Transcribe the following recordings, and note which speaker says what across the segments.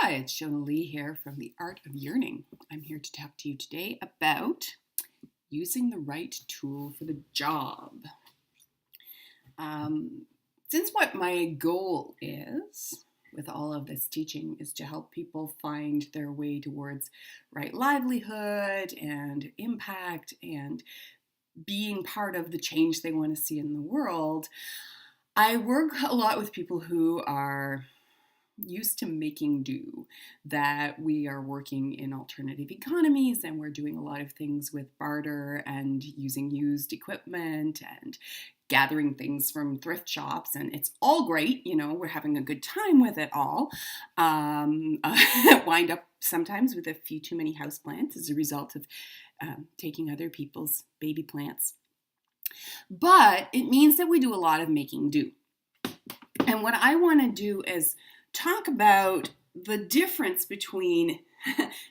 Speaker 1: Hi, it's Shona Lee here from The Art of Yearning. I'm here to talk to you today about using the right tool for the job. Since what my goal is with all of this teaching is to help people find their way towards right livelihood and impact and being part of the change they want to see in the world, I work a lot with people who are used to making do, that we are working in alternative economies and we're doing a lot of things with barter and using used equipment and gathering things from thrift shops, and it's all great, we're having a good time with it all. Wind up sometimes with a few too many houseplants as a result of taking other people's baby plants. But it means that we do a lot of making do. And what I want to do is talk about the difference between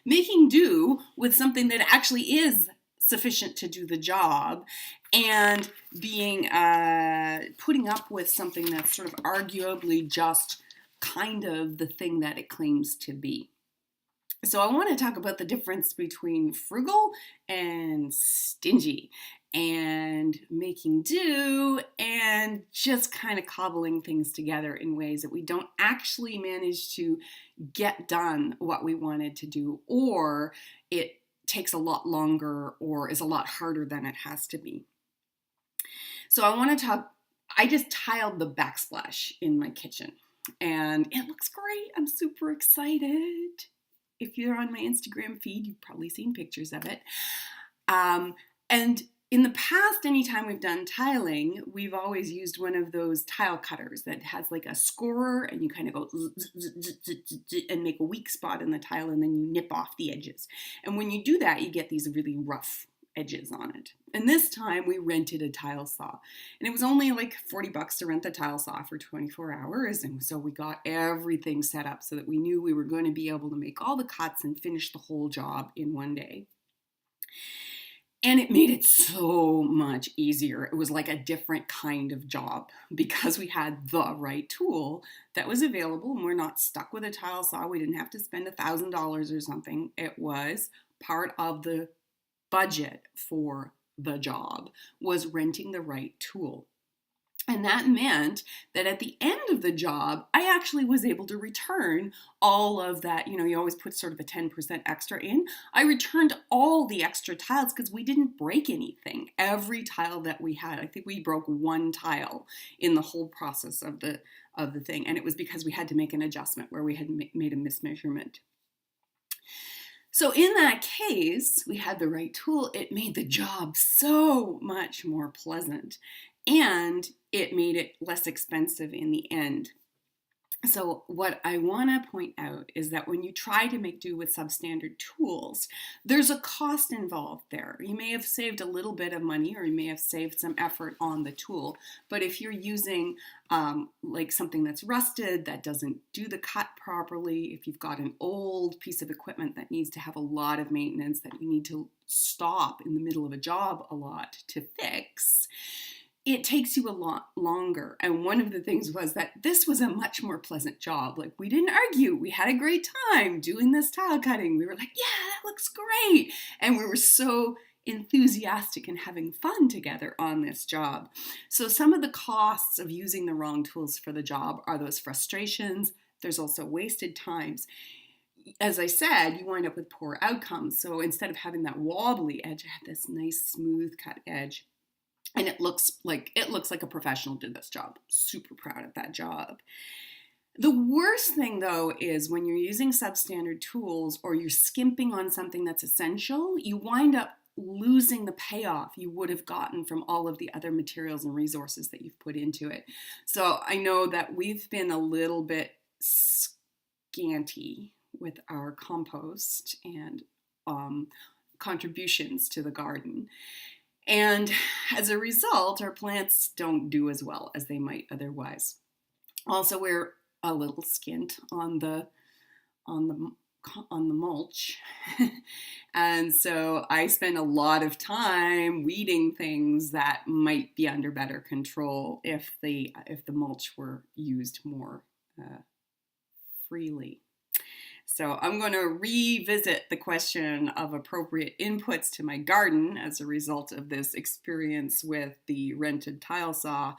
Speaker 1: making do with something that actually is sufficient to do the job and being putting up with something that's sort of arguably just kind of the thing that it claims to be. So I want to talk about the difference between frugal and stingy, and making do, and just kind of cobbling things together in ways that we don't actually manage to get done what we wanted to do, or it takes a lot longer or is a lot harder than it has to be. So I just tiled the backsplash in my kitchen and it looks great. I'm super excited. If you're on my Instagram feed, you've probably seen pictures of it. And in the past, anytime we've done tiling, we've always used one of those tile cutters that has like a scorer, and you kind of go and make a weak spot in the tile, and then you nip off the edges. And when you do that, you get these really rough edges on it. And this time we rented a tile saw, and it was only like $40 to rent the tile saw for 24 hours. And so we got everything set up so that we knew we were going to be able to make all the cuts and finish the whole job in one day. And it made it so much easier. It was like a different kind of job because we had the right tool that was available, and we're not stuck with a tile saw. We didn't have to spend $1,000 or something. It was part of the budget for the job, was renting the right tool. And that meant that at the end of the job, I actually was able to return all of that. You always put sort of a 10% extra in. I returned all the extra tiles because we didn't break anything. Every tile that we had, I think we broke one tile in the whole process of the thing. And it was because we had to make an adjustment where we had made a mismeasurement. So in that case, we had the right tool. It made the job so much more pleasant, and it made it less expensive in the end. So what I want to point out is that when you try to make do with substandard tools, there's a cost involved there. You may have saved a little bit of money, or you may have saved some effort on the tool. But if you're using like something that's rusted, that doesn't do the cut properly, if you've got an old piece of equipment that needs to have a lot of maintenance, that you need to stop in the middle of a job a lot to fix, it takes you a lot longer. And one of the things was that this was a much more pleasant job. Like, we didn't argue. We had a great time doing this tile cutting. We were like, yeah, that looks great. And we were so enthusiastic and having fun together on this job. So some of the costs of using the wrong tools for the job are those frustrations. There's also wasted times. As I said, you wind up with poor outcomes. So instead of having that wobbly edge, I had this nice smooth cut edge. And it looks like a professional did this job. Super proud of that job. The worst thing, though, is when you're using substandard tools or you're skimping on something that's essential, you wind up losing the payoff you would have gotten from all of the other materials and resources that you've put into it. So I know that we've been a little bit scanty with our compost and contributions to the garden. And as a result, our plants don't do as well as they might otherwise. Also, we're a little skint on the mulch. And so I spend a lot of time weeding things that might be under better control if the mulch were used more freely. So I'm going to revisit the question of appropriate inputs to my garden as a result of this experience with the rented tile saw.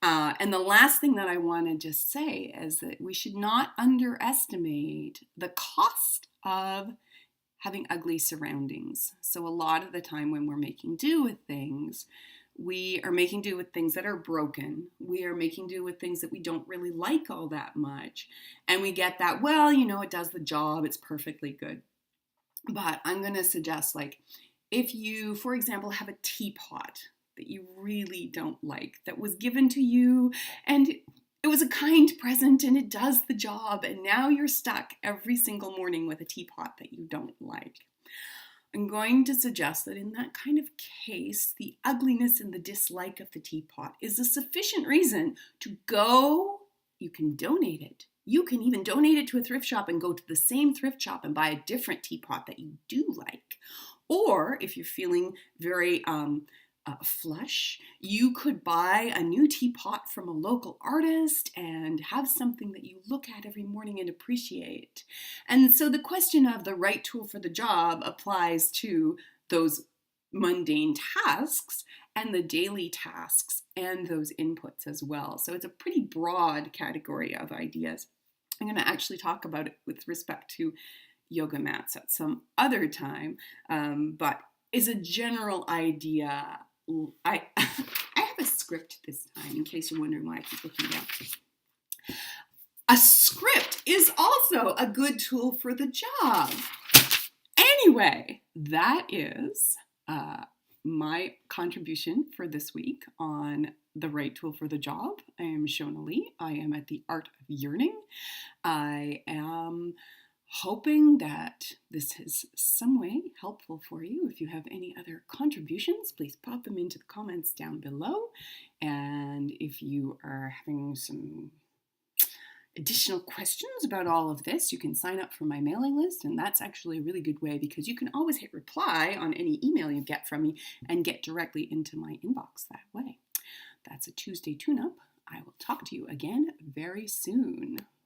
Speaker 1: And the last thing that I want to just say is that we should not underestimate the cost of having ugly surroundings. So a lot of the time when we're making do with things, we are making do with things that are broken. We are making do with things that we don't really like all that much. And we get that, well, it does the job. It's perfectly good. But I'm going to suggest, like, if you, for example, have a teapot that you really don't like, that was given to you and it was a kind present and it does the job, and now you're stuck every single morning with a teapot that you don't like. I'm going to suggest that in that kind of case, the ugliness and the dislike of the teapot is a sufficient reason to go. You can donate it. You can even donate it to a thrift shop and go to the same thrift shop and buy a different teapot that you do like. Or if you're feeling very flush, you could buy a new teapot from a local artist and have something that you look at every morning and appreciate. And so the question of the right tool for the job applies to those mundane tasks and the daily tasks and those inputs as well. So it's a pretty broad category of ideas. I'm going to actually talk about it with respect to yoga mats at some other time, but is a general idea. I have a script this time, in case you're wondering why I keep looking down. A script is also a good tool for the job. Anyway, that is my contribution for this week on the right tool for the job. I am Shona Lee. I am at the Art of Yearning. I am hoping that this is some way helpful for you. If you have any other contributions, please pop them into the comments down below. And if you are having some additional questions about all of this, you can sign up for my mailing list, and that's actually a really good way because you can always hit reply on any email you get from me and get directly into my inbox that way. That's a Tuesday tune-up. I will talk to you again very soon.